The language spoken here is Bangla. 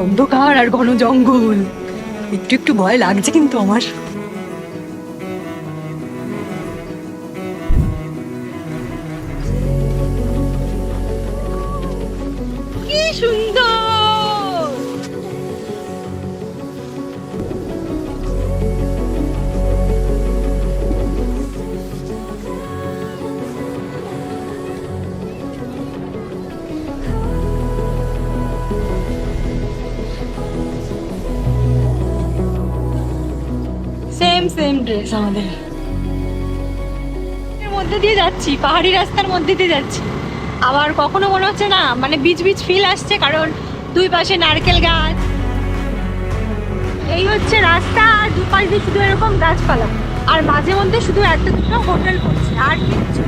অন্ধকার আর ঘন জঙ্গল, একটু একটু ভয় লাগছে কিন্তু আমার। কি সুন্দর! সেম সেম ড্রেস আমাদের। এর মধ্যে দিয়ে যাচ্ছি, পাহাড়ি রাস্তার মধ্যে দিয়ে যাচ্ছি। আবার কখনো মনে হচ্ছে না মানে বিচ বিচ ফিল আসছে, কারণ দুই পাশে নারকেল গাছ। এই হচ্ছে রাস্তা, আর দুপাশ দিয়ে শুধু এরকম গাছপালা, আর মাঝে মধ্যে শুধু একটা দুটো হোটেল করছে, আর কিচ্ছু।